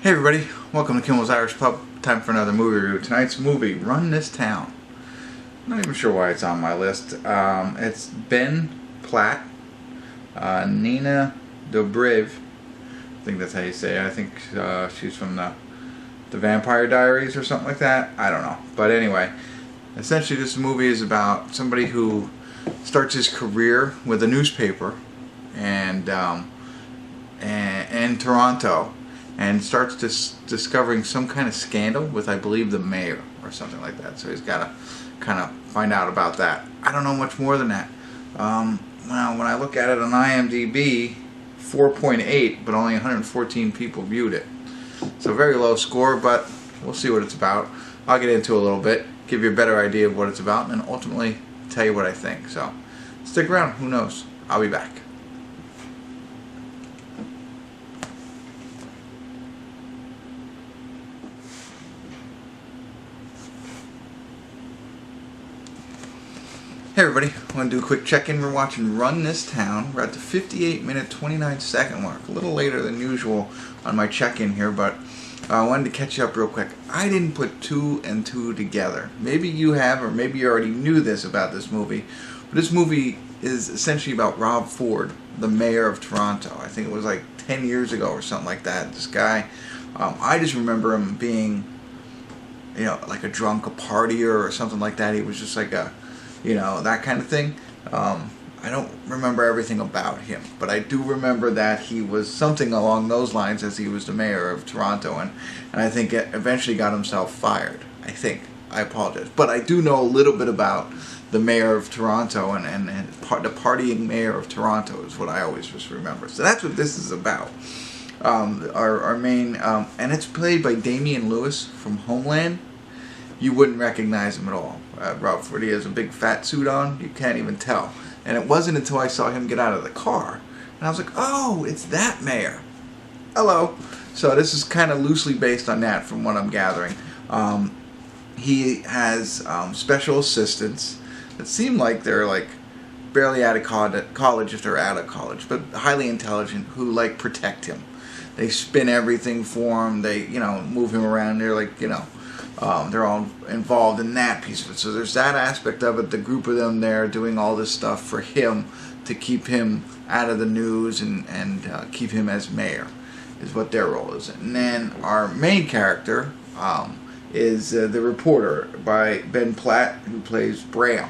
Hey everybody, welcome to Kimmel's Irish Pub. Time for another movie review. Tonight's movie, Run This Town. I'm not even sure why it's on my list. It's Ben Platt, Nina Dobrev. I think that's how you say it. I think she's from the Vampire Diaries or something like that. I don't know. But anyway, essentially this movie is about somebody who starts his career with a newspaper and in Toronto, and starts discovering some kind of scandal with, I believe, the mayor or something like that. So he's got to kind of find out about that. I don't know much more than that. Well, when I look at it on IMDb, 4.8, but only 114 people viewed it. So very low score, but we'll see what it's about. I'll get into it a little bit, give you a better idea of what it's about, and then ultimately tell you what I think. So stick around. Who knows? I'll be back. Hey everybody, I want to do a quick check-in. We're watching Run This Town. We're at the 58-minute, 29-second mark. A little later than usual on my check-in here, but I wanted to catch you up real quick. I didn't put two and two together. Maybe you have, or maybe you already knew this about this movie. But this movie is essentially about Rob Ford, the mayor of Toronto. I think it was like 10 years ago or something like that. This guy, I just remember him being, like a drunk, a partier or something like that. He was just like a, that kind of thing. I don't remember everything about him, but I do remember that he was something along those lines as he was the mayor of Toronto, and I think it eventually got himself fired. I think. I apologize. But I do know a little bit about the mayor of Toronto, and the partying mayor of Toronto is what I always just remember. So that's what this is about. Our main, and it's played by Damian from Homeland. You wouldn't recognize him at all. Rob Ford, he has a big fat suit on. You can't even tell. And it wasn't until I saw him get out of the car, and I was like, oh, it's that mayor. Hello. So this is kind of loosely based on that from what I'm gathering. He has special assistants that seem like they're like barely out of college if they're out of college, but highly intelligent, who like protect him. They spin everything for him. They, move him around. They're like, they're all involved in that piece of it. So there's that aspect of it. The group of them there doing all this stuff for him to keep him out of the news and keep him as mayor is what their role is. And then our main character is the reporter by Ben Platt, who plays Bram.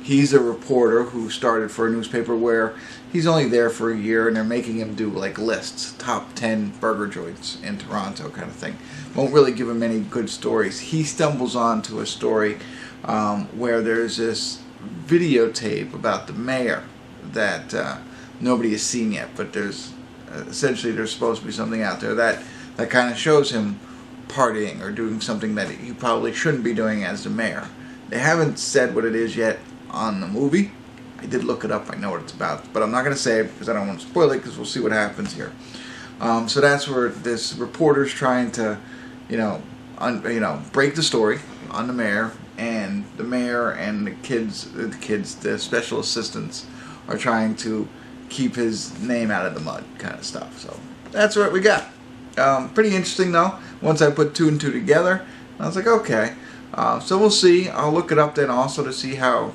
He's a reporter who started for a newspaper where he's only there for a year, and they're making him do like lists, top 10 burger joints in Toronto kind of thing. Won't really give him any good stories. He stumbles onto a story where there's this videotape about the mayor that nobody has seen yet, but there's essentially there's supposed to be something out there that kind of shows him partying or doing something that he probably shouldn't be doing as the mayor. They haven't said what it is yet on the movie. I did look it up. I know what it's about, but I'm not going to say it because I don't want to spoil it, because we'll see what happens here. So that's where this reporter's trying to, break the story on the mayor, and the mayor and the special assistants are trying to keep his name out of the mud, kind of stuff. So that's what we got. Pretty interesting though. Once I put two and two together, I was like, okay. So we'll see. I'll look it up then also to see how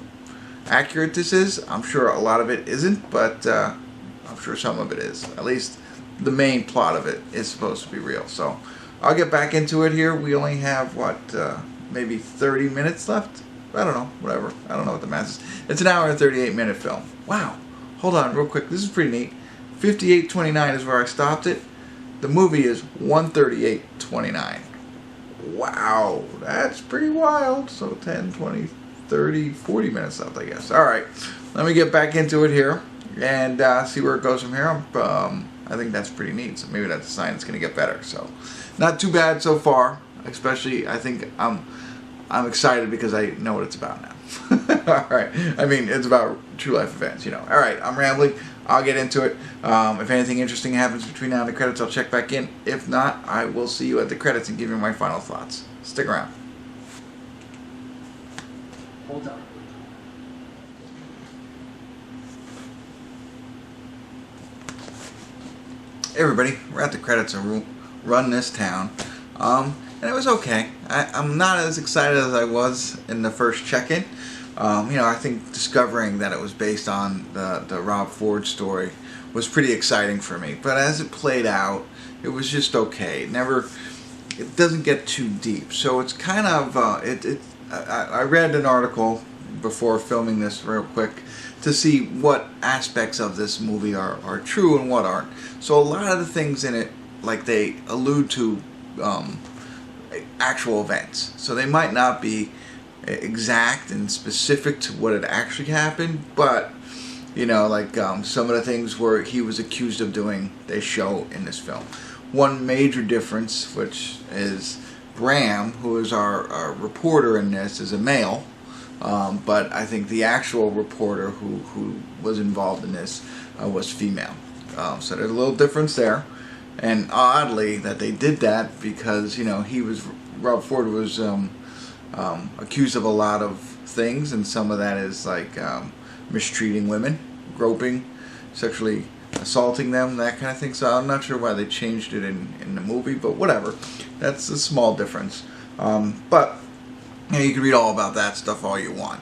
accurate this is. I'm sure a lot of it isn't, but I'm sure some of it is. At least the main plot of it is supposed to be real. So I'll get back into it here. We only have, maybe 30 minutes left? I don't know. Whatever. I don't know what the math is. It's an hour and 38-minute film. Wow. Hold on real quick. This is pretty neat. 58:29 is where I stopped it. The movie is 138:29. Wow. That's pretty wild. So 10, 20, 30, 40 minutes left, I guess. Alright, let me get back into it here and see where it goes from here. I think that's pretty neat, so maybe that's a sign it's going to get better. So, not too bad so far, especially I think I'm excited because I know what it's about now. Alright, I mean, it's about true life events, Alright, I'm rambling. I'll get into it. If anything interesting happens between now and the credits, I'll check back in. If not, I will see you at the credits and give you my final thoughts. Stick around. Hold on. Hey everybody, we're at the credits, and Run This Town. And it was okay. I'm not as excited as I was in the first check-in. I think discovering that it was based on the Rob Ford story was pretty exciting for me. But as it played out, it was just okay. It doesn't get too deep. So it's kind of, I read an article before filming this real quick to see what aspects of this movie are true and what aren't. So a lot of the things in it, like, they allude to actual events. So they might not be exact and specific to what had actually happened, but some of the things where he was accused of doing, they show in this film. One major difference, which is Graham, who is our reporter in this, is a male, but I think the actual reporter who was involved in this was female. So there's a little difference there. And oddly that they did that because, Rob Ford was accused of a lot of things, and some of that is like mistreating women, groping, sexually assaulting them, that kind of thing. So I'm not sure why they changed it in the movie, but whatever. That's a small difference. But you can read all about that stuff all you want.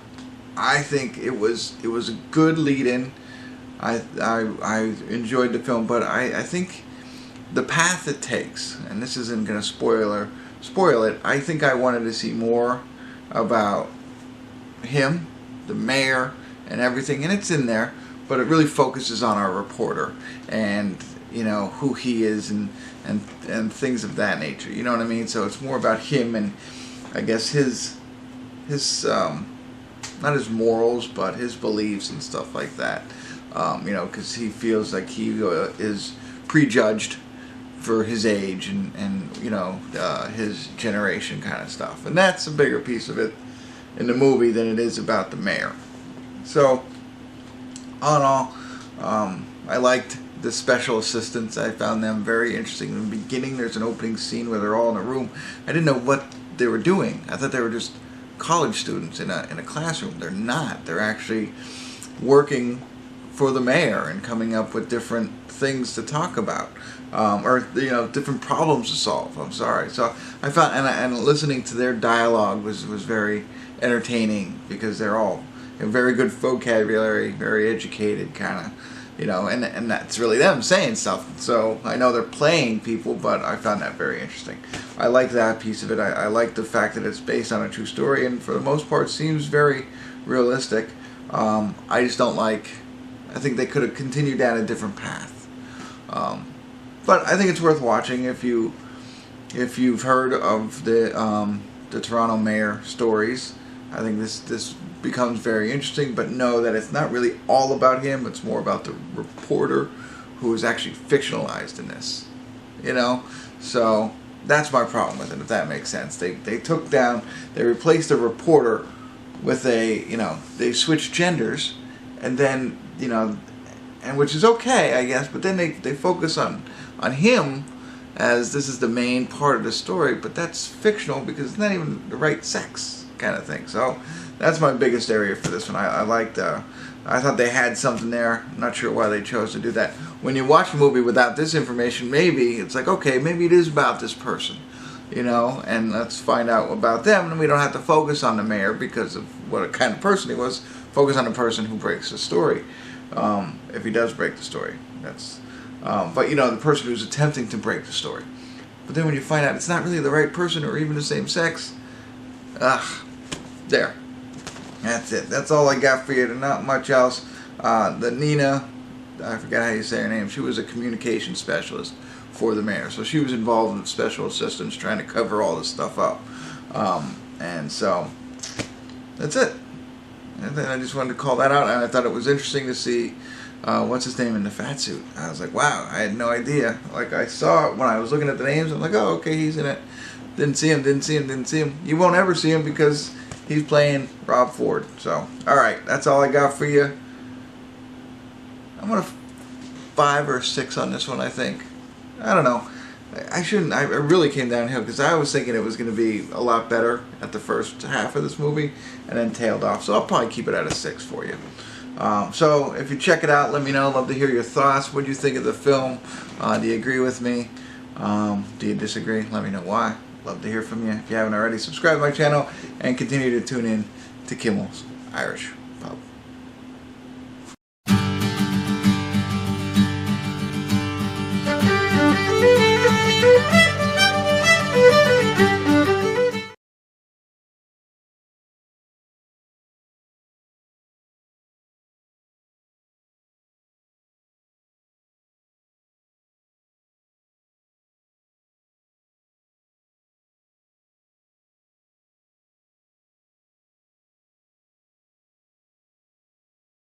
I think it was a good lead-in. I enjoyed the film, but I think the path it takes, and this isn't going to spoil it, I think I wanted to see more about him, the mayor, and everything, and it's in there, but it really focuses on our reporter and who he is and things of that nature. You know what I mean? So it's more about him and I guess his not his morals, but his beliefs and stuff like that. Because he feels like he is prejudged for his age and his generation kind of stuff. And that's a bigger piece of it in the movie than it is about the mayor. So, all in all, I liked the special assistants. I found them very interesting. In the beginning, there's an opening scene where they're all in a room. I didn't know what they were doing. I thought they were just college students in a classroom. They're not. They're actually working for the mayor and coming up with different things to talk about, or different problems to solve. I'm sorry. So I found and listening to their dialogue was very entertaining because they're all very good vocabulary, very educated kind of, and that's really them saying stuff. So I know they're playing people, but I found that very interesting. I like that piece of it. I like the fact that it's based on a true story, and for the most part seems very realistic. I just don't like. I think they could have continued down a different path. But I think it's worth watching if you've heard of the Toronto mayor stories. I think this becomes very interesting, but know that it's not really all about him. It's more about the reporter who is actually fictionalized in this. So that's my problem with it, if that makes sense. They replaced a reporter with they switched genders, and then and which is okay, I guess, but then they focus on him as this is the main part of the story, but that's fictional because it's not even the right sex kind of thing. So that's my biggest area for this one. I thought they had something there. I'm not sure why they chose to do that. When you watch a movie without this information, maybe it's like, okay, maybe it is about this person, and let's find out about them, and we don't have to focus on the mayor because of what kind of person he was. Focus on the person who breaks the story, if he does break the story. That's, but the person who's attempting to break the story. But then when you find out it's not really the right person or even the same sex, there. That's it. That's all I got for you. Not much else. The Nina, I forgot how you say her name. She was a communication specialist for the mayor, so she was involved with special assistants trying to cover all this stuff up. And so that's it. And then I just wanted to call that out, and I thought it was interesting to see what's his name in the fat suit. I was like, wow, I had no idea. Like, I saw it when I was looking at the names. I'm like, oh, okay, he's in it. Didn't see him. You won't ever see him because he's playing Rob Ford. So, alright, that's all I got for you. I'm going to 5 or 6 on this one, I think. I don't know. I really came downhill because I was thinking it was going to be a lot better at the first half of this movie and then tailed off. So I'll probably keep it at a 6 for you. So if you check it out, let me know. I'd love to hear your thoughts. What do you think of the film? Do you agree with me? Do you disagree? Let me know why. Love to hear from you. If you haven't already, subscribe to my channel and continue to tune in to Kimmel's Irish.